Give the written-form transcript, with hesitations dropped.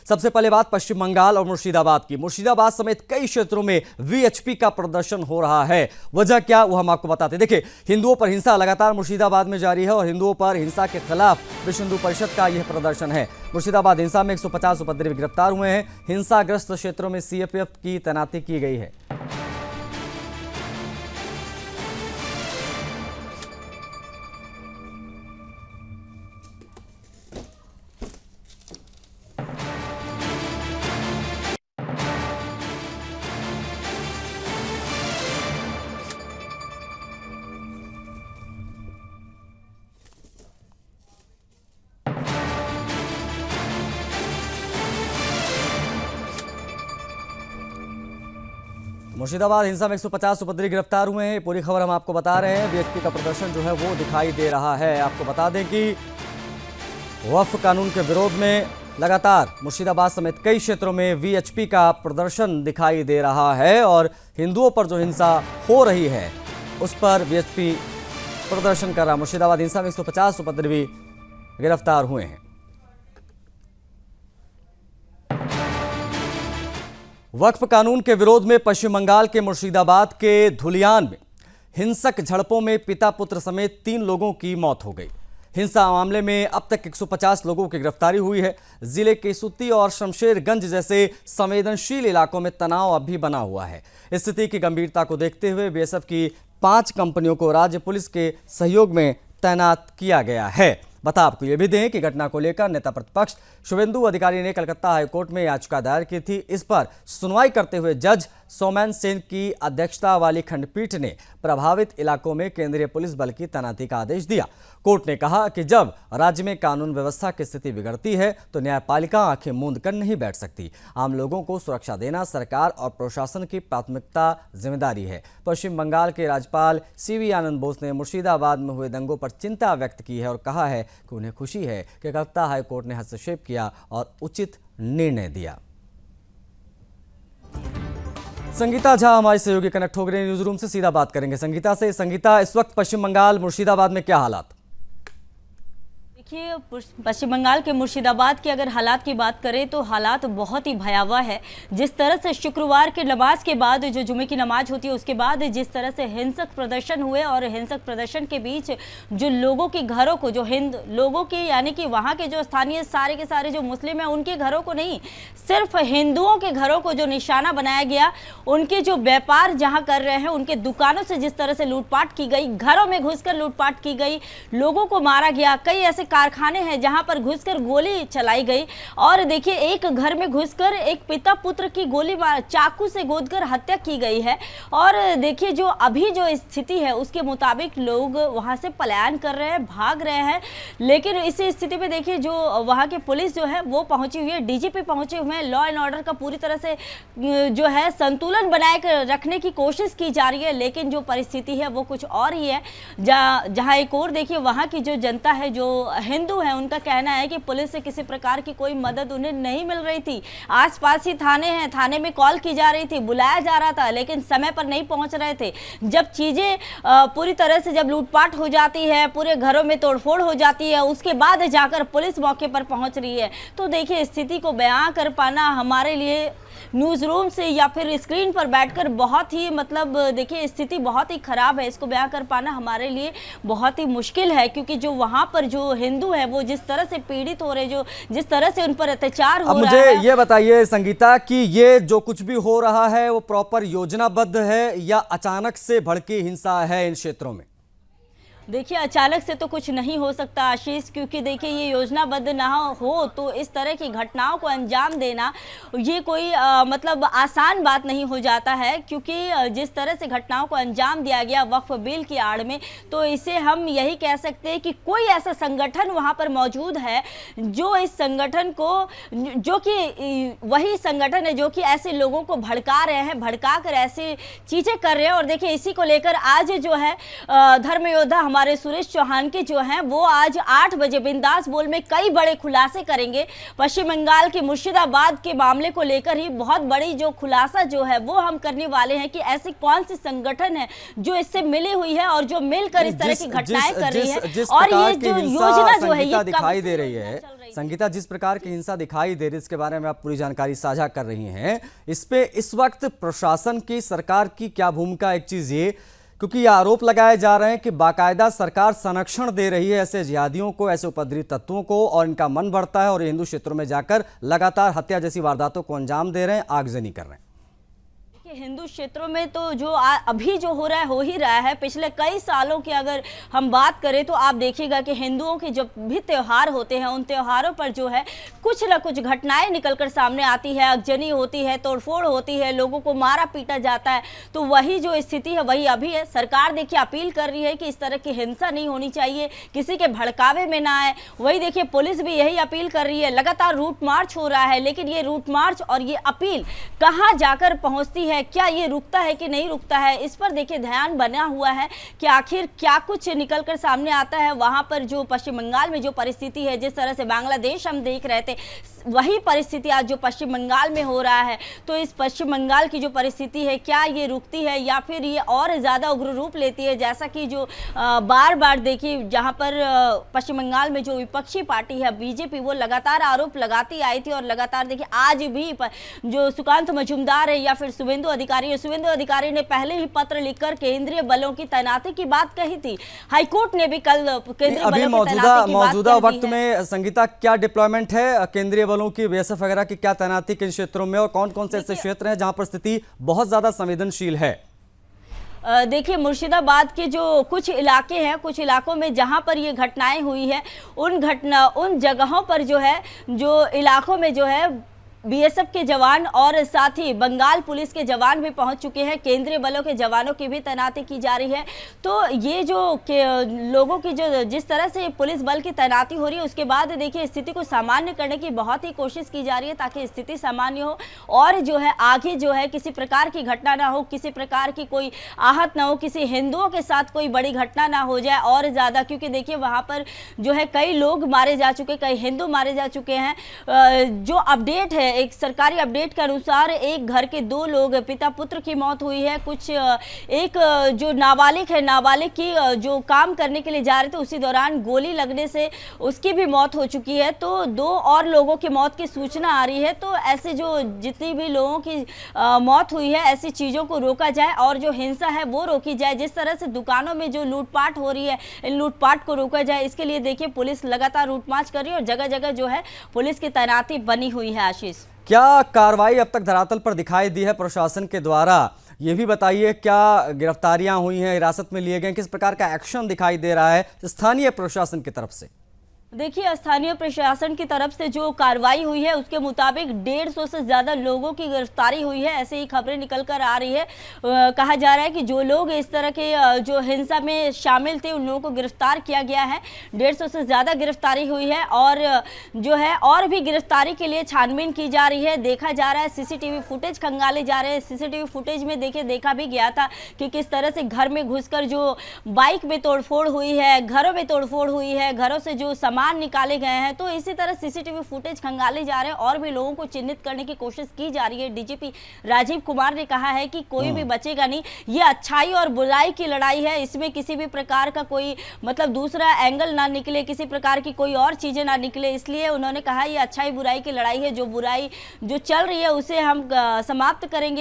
सबसे पहले बात पश्चिम बंगाल और मुर्शिदाबाद की। मुर्शिदाबाद समेत कई क्षेत्रों में वीएचपी का प्रदर्शन हो रहा है। वजह क्या, वो हम आपको बताते हैं। देखिए, हिंदुओं पर हिंसा लगातार मुर्शिदाबाद में जारी है और हिंदुओं पर हिंसा के खिलाफ विश्व हिंदू परिषद का यह प्रदर्शन है। मुर्शिदाबाद हिंसा में 150 उपद्रवी गिरफ्तार हुए हैं। हिंसाग्रस्त क्षेत्रों में सीएपीएफ की तैनाती की गई है। मुर्शिदाबाद हिंसा में 150 उपद्रवी गिरफ्तार हुए हैं। पूरी खबर हम आपको बता रहे हैं। वीएचपी का प्रदर्शन जो है वो दिखाई दे रहा है। आपको बता दें कि वक्फ कानून के विरोध में लगातार मुर्शिदाबाद समेत कई क्षेत्रों में वीएचपी का प्रदर्शन दिखाई दे रहा है और हिंदुओं पर जो हिंसा हो रही है उस पर वीएचपी प्रदर्शन कर रहा। मुर्शिदाबाद हिंसा में 150 उपद्रवी गिरफ्तार हुए हैं। वक्फ कानून के विरोध में पश्चिम बंगाल के मुर्शिदाबाद के धुलियान में हिंसक झड़पों में पिता पुत्र समेत 3 लोगों की मौत हो गई। हिंसा मामले में अब तक 150 लोगों की गिरफ्तारी हुई है। जिले के सुत्ती और शमशेरगंज जैसे संवेदनशील इलाकों में तनाव अब भी बना हुआ है। स्थिति की गंभीरता को देखते हुए बीएसएफ की 5 कंपनियों को राज्य पुलिस के सहयोग में तैनात किया गया है। बता आपको ये भी दें कि घटना को लेकर नेता प्रतिपक्ष शुभेंदु अधिकारी ने कलकत्ता हाईकोर्ट में याचिका दायर की थी। इस पर सुनवाई करते हुए जज सौमेन सेन की अध्यक्षता वाली खंडपीठ ने प्रभावित इलाकों में केंद्रीय पुलिस बल की तैनाती का आदेश दिया। कोर्ट ने कहा कि जब राज्य में कानून व्यवस्था की स्थिति बिगड़ती है तो न्यायपालिका आंखें मूंद कर नहीं बैठ सकती। आम लोगों को सुरक्षा देना सरकार और प्रशासन की प्राथमिकता जिम्मेदारी है। पश्चिम बंगाल के राज्यपाल सीवी आनंद बोस ने मुर्शिदाबाद में हुए दंगों पर चिंता व्यक्त की है और कहा है कि उन्हें खुशी है कि कलकत्ता हाईकोर्ट ने हस्तक्षेप किया और उचित निर्णय दिया। संगीता झा हमारी सहयोगी कनेक्ट हो गए न्यूज रूम से, सीधा बात करेंगे संगीता से। संगीता, इस वक्त पश्चिम बंगाल मुर्शिदाबाद में क्या हालात? देखिए, पश्चिम बंगाल के मुर्शिदाबाद के अगर हालात की बात करें तो हालात बहुत ही भयावह है। जिस तरह से शुक्रवार के नमाज के बाद, जो जुमे की नमाज होती है उसके बाद जिस तरह से हिंसक प्रदर्शन हुए और हिंसक प्रदर्शन के बीच जो लोगों के घरों को, जो हिंद लोगों के यानी कि वहाँ के जो स्थानीय सारे के सारे जो मुस्लिम हैं उनके घरों को नहीं, सिर्फ हिंदुओं के घरों को जो निशाना बनाया गया, उनके जो व्यापार जहाँ कर रहे हैं उनके दुकानों से जिस तरह से लूटपाट की गई, घरों में घुसकर लूटपाट की गई, लोगों को मारा गया। कई ऐसे कारखाने हैं जहां पर घुसकर गोली चलाई गई और देखिए एक घर में घुसकर एक पिता पुत्र की गोली चाकू से गोदकर हत्या की गई है। और देखिए जो अभी जो स्थिति है उसके मुताबिक लोग वहां से पलायन कर रहे हैं, भाग रहे हैं। लेकिन इस स्थिति में देखिए जो वहां की पुलिस जो है वो पहुंची हुई है, डीजीपी पहुंचे हुए हैं। लॉ एंड ऑर्डर का पूरी तरह से जो है संतुलन बनाए रखने की कोशिश की जा रही है, लेकिन जो परिस्थिति है वो कुछ और ही है। जहां एक और देखिए वहां की जो जनता है, जो हिंदू हैं, उनका कहना है कि पुलिस से किसी प्रकार की कोई मदद उन्हें नहीं मिल रही थी। आसपास ही थाने हैं, थाने में कॉल की जा रही थी, बुलाया जा रहा था, लेकिन समय पर नहीं पहुंच रहे थे। जब चीजें पूरी तरह से जब लूटपाट हो जाती है, पूरे घरों में तोड़फोड़ हो जाती है, उसके बाद जाकर पुलिस मौके पर पहुंच रही है। तो देखिए स्थिति को बयां कर पाना हमारे लिए न्यूज़ रूम से या फिर स्क्रीन पर बैठकर बहुत ही मतलब देखिए स्थिति बहुत ही खराब है। इसको बयां कर पाना हमारे लिए बहुत ही मुश्किल है, क्योंकि जो वहां पर जो हिंदू है वो जिस तरह से पीड़ित हो रहे, जो जिस तरह से उन पर अत्याचार हो रहा है। मुझे ये बताइए संगीता कि ये जो कुछ भी हो रहा है वो प्रॉपर योजनाबद्ध है या अचानक से भड़की हिंसा है इन क्षेत्रों में? देखिए अचानक से तो कुछ नहीं हो सकता आशीष, क्योंकि देखिए ये योजनाबद्ध ना हो तो इस तरह की घटनाओं को अंजाम देना ये कोई मतलब आसान बात नहीं हो जाता है। क्योंकि जिस तरह से घटनाओं को अंजाम दिया गया वक्फ बिल की आड़ में, तो इसे हम यही कह सकते हैं कि कोई ऐसा संगठन वहाँ पर मौजूद है जो इस संगठन को, जो कि वही संगठन है जो कि ऐसे लोगों को भड़का रहे हैं, भड़का कर ऐसी चीज़ें कर रहे हैं। और देखिए इसी को लेकर आज जो है धर्म योद्धा हमारे सुरेश चौहान के जो हैं वो आज 8 बजे बिंदास बोल में कई बड़े खुलासे करेंगे। पश्चिम बंगाल के मुर्शिदाबाद के मामले को लेकर ही बहुत बड़ी जो खुलासा जो है वो हम करने वाले हैं कि ऐसी कौन सी संगठन है जो इससे मिली हुई है और जो मिलकर इस तरह की घटनाएं कर रही है। और ये जो योजना जो है ये दिखाई दे रही है संगीता, जिस प्रकार की हिंसा दिखाई दे रही है इसके बारे में आप पूरी जानकारी साझा कर रही हैं। इस पे इस वक्त प्रशासन की, सरकार की क्या भूमिका? एक चीज ये, क्योंकि ये आरोप लगाए जा रहे हैं कि बाकायदा सरकार संरक्षण दे रही है ऐसे जिहादियों को, ऐसे उपद्रवी तत्वों को, और इनका मन बढ़ता है और हिंदू क्षेत्रों में जाकर लगातार हत्या जैसी वारदातों को अंजाम दे रहे हैं, आगजनी कर रहे हैं। हिंदू क्षेत्रों में तो जो अभी जो हो रहा है हो ही रहा है। पिछले कई सालों की अगर हम बात करें तो आप देखिएगा कि हिंदुओं के जब भी त्यौहार होते हैं उन त्योहारों पर जो है कुछ न कुछ घटनाएं निकलकर सामने आती है, आगजनी होती है, तोड़फोड़ होती है, लोगों को मारा पीटा जाता है। तो वही जो स्थिति है वही अभी है। सरकार देखिए अपील कर रही है कि इस तरह की हिंसा नहीं होनी चाहिए, किसी के भड़कावे में ना आए। वही देखिए पुलिस भी यही अपील कर रही है। लगातार रूट मार्च हो रहा है, लेकिन ये रूट मार्च और ये अपील कहाँ जाकर पहुंचती है, क्या ये रुकता है कि नहीं रुकता है, इस पर देखिए ध्यान बना हुआ है कि आखिर क्या कुछ निकलकर सामने आता है। वहां पर जो पश्चिम बंगाल में जो परिस्थिति है, जिस तरह से बांग्लादेश हम देख रहे थे, वही परिस्थिति आज जो पश्चिम बंगाल में हो रहा है। तो इस पश्चिम बंगाल की जो परिस्थिति है क्या ये रुकती है या फिर ये और ज़्यादा उग्र रूप लेती है? जैसा कि जो बार बार देखिए जहां पर पश्चिम बंगाल में जो विपक्षी पार्टी है बीजेपी, वो लगातार आरोप लगाती आई थी और लगातार देखिए आज भी जो सुकांत मजूमदार है या फिर शुभेंदु अधिकारी ने पहले ही पत्र लिखकर केंद्रीय बलों की तैनाती की बात कही थी। हाईकोर्ट ने भी कल केंद्रीय बलों की तैनाती की बात मौजूदा कह दी वक्त है। में संगीता क्या डिप्लॉयमेंट है केंद्रीय बलों की, बीएसएफ वगैरह की क्या तैनाती किन क्षेत्रों में, और कौन कौन से ऐसे क्षेत्र हैं जहां पर स्थिति बहुत ज्यादा संवेदनशील है? देखिए मुर्शिदाबाद के जो कुछ इलाके हैं, कुछ इलाकों में जहां पर ये घटनाएं हुई है उन जगहों पर जो है, जो इलाकों में जो है बीएसएफ के जवान और साथ ही बंगाल पुलिस के जवान भी पहुंच चुके हैं। केंद्रीय बलों के जवानों की भी तैनाती की जा रही है। तो ये जो लोगों की जो जिस तरह से पुलिस बल की तैनाती हो रही है उसके बाद देखिए स्थिति को सामान्य करने की बहुत ही कोशिश की जा रही है ताकि स्थिति सामान्य हो और जो है आगे जो है किसी प्रकार की घटना ना हो, किसी प्रकार की कोई आहत ना हो, किसी हिंदुओं के साथ कोई बड़ी घटना ना हो जाए और ज़्यादा, क्योंकि देखिए वहाँ पर जो है कई लोग मारे जा चुके, कई हिंदू मारे जा चुके हैं। जो अपडेट है, एक सरकारी अपडेट के अनुसार एक घर के 2 लोग पिता पुत्र की मौत हुई है। कुछ एक जो नाबालिग है, नाबालिग की जो काम करने के लिए जा रहे थे उसी दौरान गोली लगने से उसकी भी मौत हो चुकी है। तो 2 और लोगों की मौत की सूचना आ रही है। तो ऐसे जो जितनी भी लोगों की मौत हुई है ऐसी चीज़ों को रोका जाए और जो हिंसा है वो रोकी जाए। जिस तरह से दुकानों में जो लूटपाट हो रही है इन लूटपाट को रोका जाए, इसके लिए देखिए पुलिस लगातार रूट मार्च कर रही है और जगह जगह जो है पुलिस की तैनाती बनी हुई है। आशीष, क्या कार्रवाई अब तक धरातल पर दिखाई दी है प्रशासन के द्वारा? ये भी बताइए, क्या गिरफ्तारियां हुई हैं, हिरासत में लिए गए, किस प्रकार का एक्शन दिखाई दे रहा है स्थानीय प्रशासन की तरफ से? देखिए स्थानीय प्रशासन की तरफ से जो कार्रवाई हुई है उसके मुताबिक 150 से ज़्यादा लोगों की गिरफ्तारी हुई है, ऐसे ही खबरें निकल कर आ रही है। कहा जा रहा है कि जो लोग इस तरह के जो हिंसा में शामिल थे उन लोगों को गिरफ्तार किया गया है। 150 से ज़्यादा गिरफ्तारी हुई है और जो है और भी गिरफ्तारी के लिए छानबीन की जा रही है। देखा जा रहा है, सीसीटीवी फुटेज खंगाले जा रहे हैं। सीसीटीवी फुटेज में देखा भी गया था कि किस तरह से घर में घुसकर जो बाइक में तोड़फोड़ हुई है, घरों में तोड़फोड़ हुई है, घरों से जो सामान निकाले गए हैं। तो इसी तरह सीसीटीवी फुटेज खंगाले जा रहे हैं और भी लोगों को चिन्हित करने की कोशिश की जा रही है। डीजीपी राजीव कुमार ने कहा है कि कोई भी बचेगा नहीं, ये अच्छाई और बुराई की लड़ाई है, इसमें किसी भी प्रकार का कोई मतलब दूसरा एंगल ना निकले, किसी प्रकार की कोई और चीजें ना निकले। इसलिए उन्होंने कहा ये अच्छाई बुराई की लड़ाई है, जो बुराई जो चल रही है उसे हम समाप्त करेंगे।